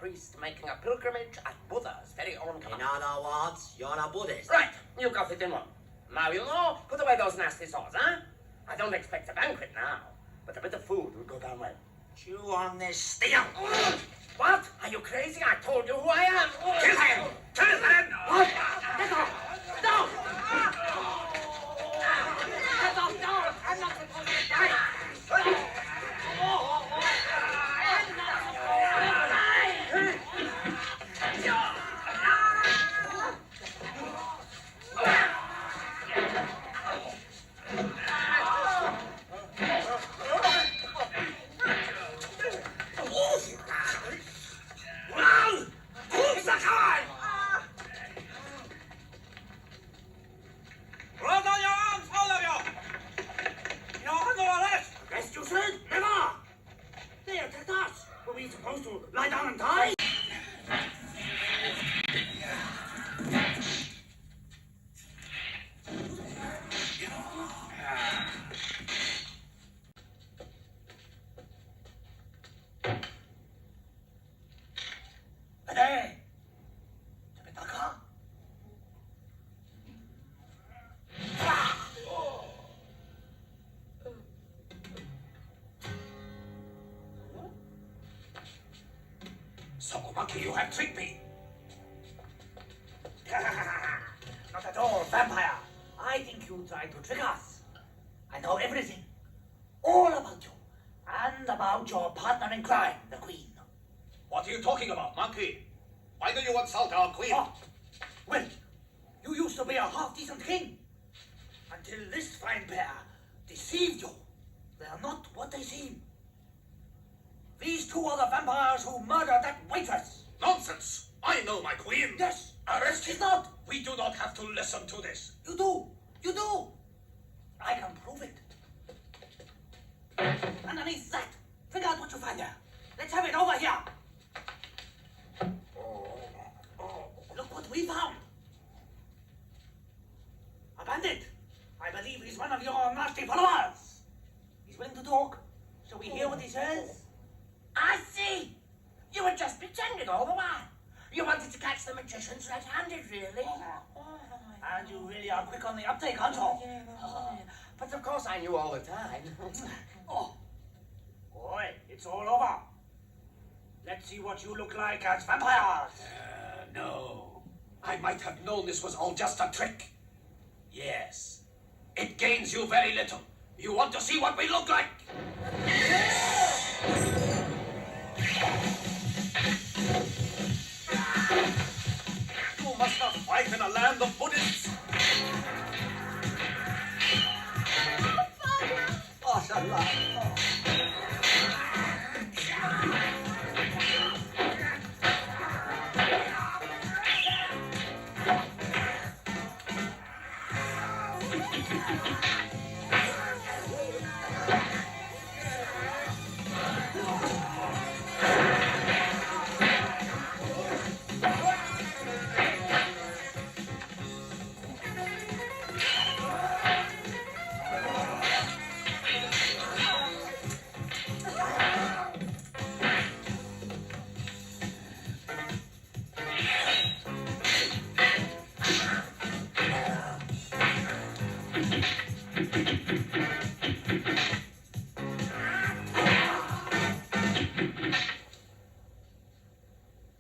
priest making a pilgrimage at Buddha's very own command. In other words, you're a Buddhist. Right, you got it in one. Now you know, put away those nasty swords, huh? I don't expect a banquet now, but a bit of food will go down well. Chew on this steel. What? Are you crazy? I told you who I am. Kill him! Kill him! What? Get off! No! Get off! No! I'm not supposed to die! Lie down and die? Hey! So, monkey, you have tricked me. Not at all, vampire. I think you tried to trick us. I know everything. All about you. And about your partner in crime, the queen. What are you talking about, monkey? Why do you insult our queen? Oh, well, you used to be a half-decent king. Until this fine pair deceived you. They are not what they seem. These two are the vampires who murdered that waitress. Nonsense! I know my queen. Yes, Arrest she's him. not. We do not have to listen to this. You do. You do. I can prove it. Underneath that, figure out what you find there. Let's have it over here. Look what we found. A bandit. I believe he's one of your nasty followers. He's willing to talk. Shall we hear what he says? I see. You were just pretending all the while. You wanted to catch the magicians red-handed, really? And you really are quick on the uptake, aren't you? But of course I knew all the time. Oh. Boy, it's all over. Let's see what you look like as vampires. No. I might have known this was all just a trick. Yes. It gains you very little. You want to see what we look like? You must not fight in a land of Buddhists. Oh, Shallah.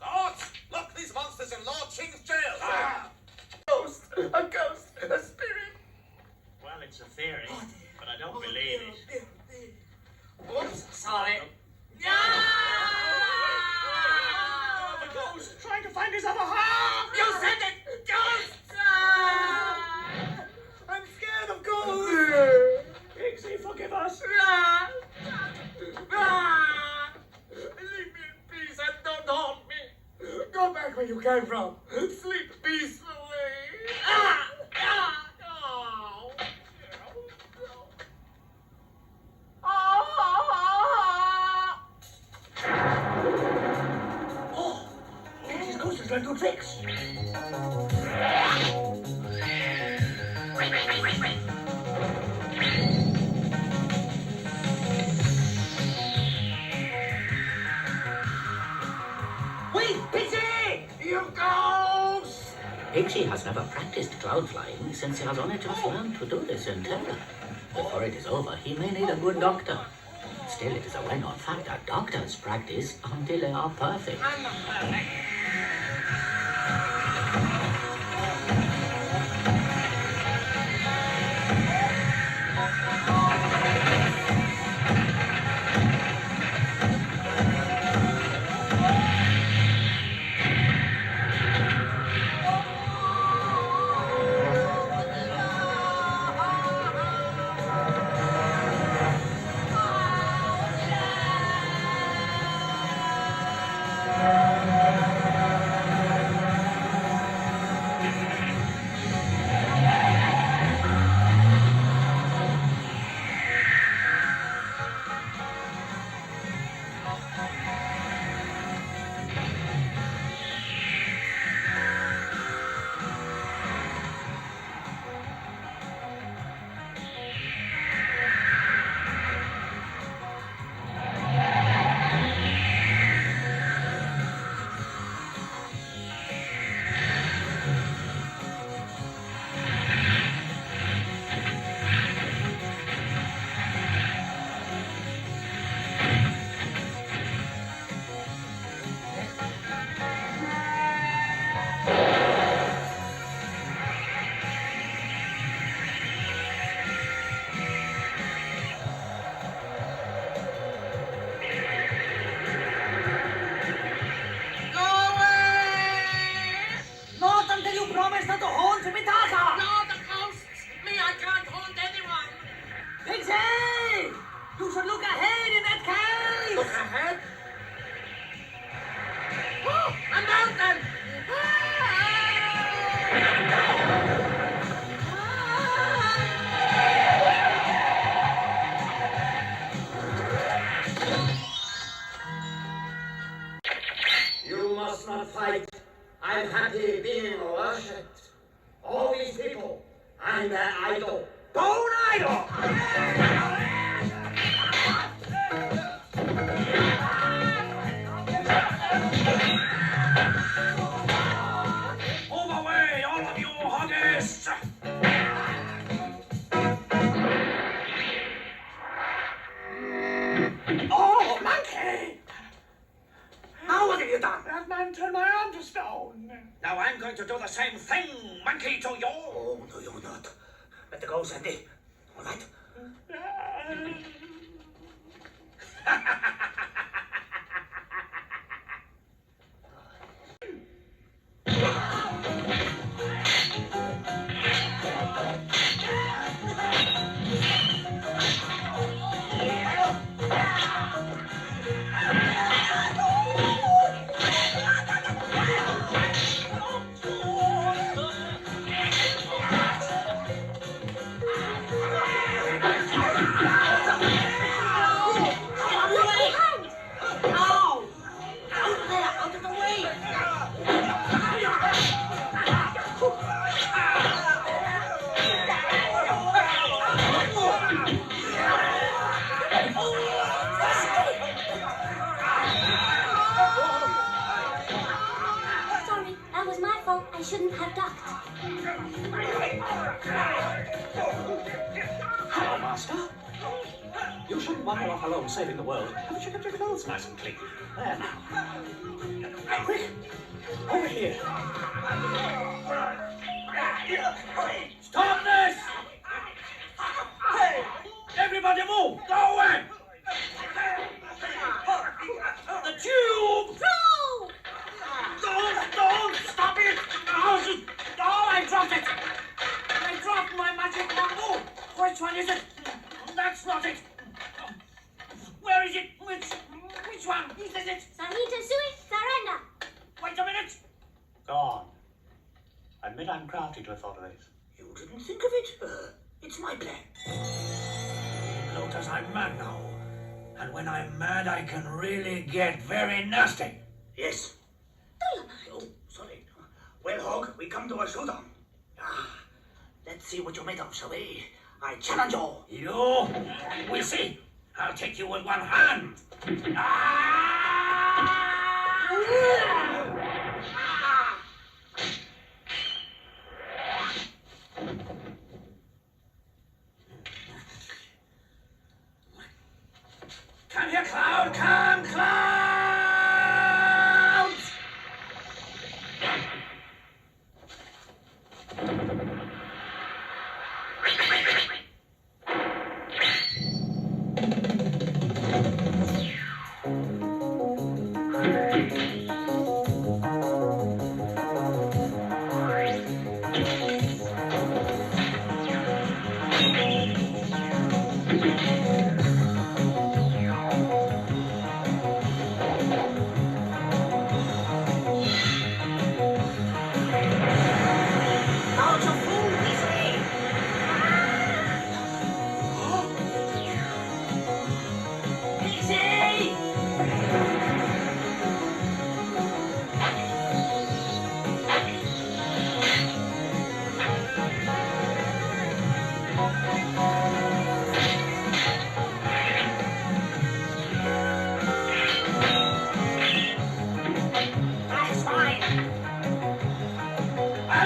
Guards, lock these monsters in Lord King's jail. Ghost! A ghost! A spirit! Well, it's a theory, but I don't believe it. Oops, sorry. The ghost trying to find his other half! You said it! Ghost! I'm scared of ghosts. Pigsy, forgive us! Leave me in peace and don't haunt me. Go back where you came from. Sleep peacefully. Oh, these ghosts learn new tricks. Wait, Pigsy! You ghost! Pigsy has never practiced cloud flying since he has only just learned to do this in terror. Before it is over, he may need a good doctor. Still, it is a well-known fact that doctors practice until they are perfect. I'm not perfect. Not until you promise not to haunt Mitaka! No, the ghosts! Me, I can't haunt anyone! Pigsy! You should look ahead in that cave! Look ahead! Oh, a mountain! You must not fight. I'm happy being worshipped. All these people, I'm their idol. Bone idol! Move away, all of you huggists! Oh, monkey! Now what have you done? That man turned my arm to stone. Now I'm going to do the same thing, monkey, to you! Oh, no, you're not. Let the go, Sandy. All right? Sorry, that was my fault. I shouldn't have ducked. Hello, Master. You shouldn't wander off alone saving the world. Haven't you kept your clothes nice and clean? There now. Quick! Over here. Stop this! Hey! Everybody move! Go away! The tube! No! Don't! Stop it! Oh, I dropped it! I dropped my magic bamboo! Which one is it? That's not it! Where is it? Which one? Is this it? Sarita Sui, surrender. Wait a minute! Gone. Admit I'm crafty to have thought of this. You didn't think of it? It's my plan. Lotus, I'm mad now. And when I'm mad, I can really get very nasty. Yes. Oh, sorry. Well, Hog, we come to a showdown. Let's see what you're made of, shall we? I challenge you. You? We'll see. I'll take you with one hand. Ah!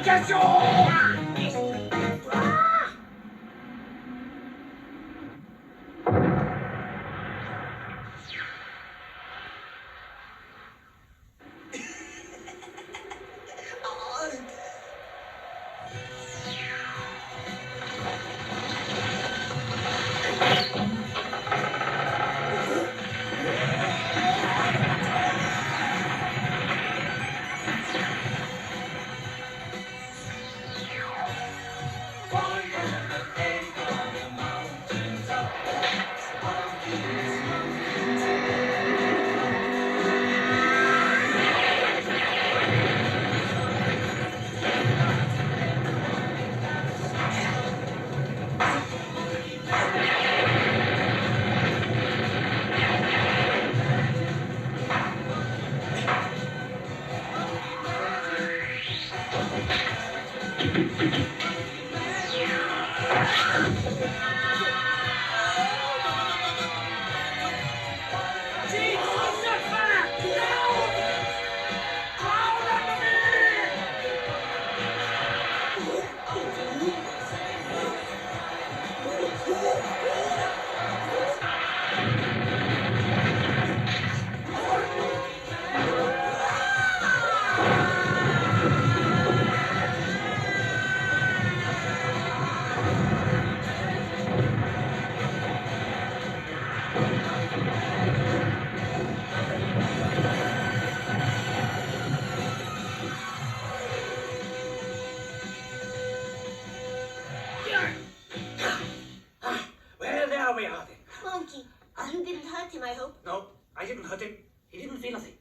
I'll get you! Well, there we are then. Monkey, you didn't hurt him, I hope. No, I didn't hurt him. He didn't feel a thing.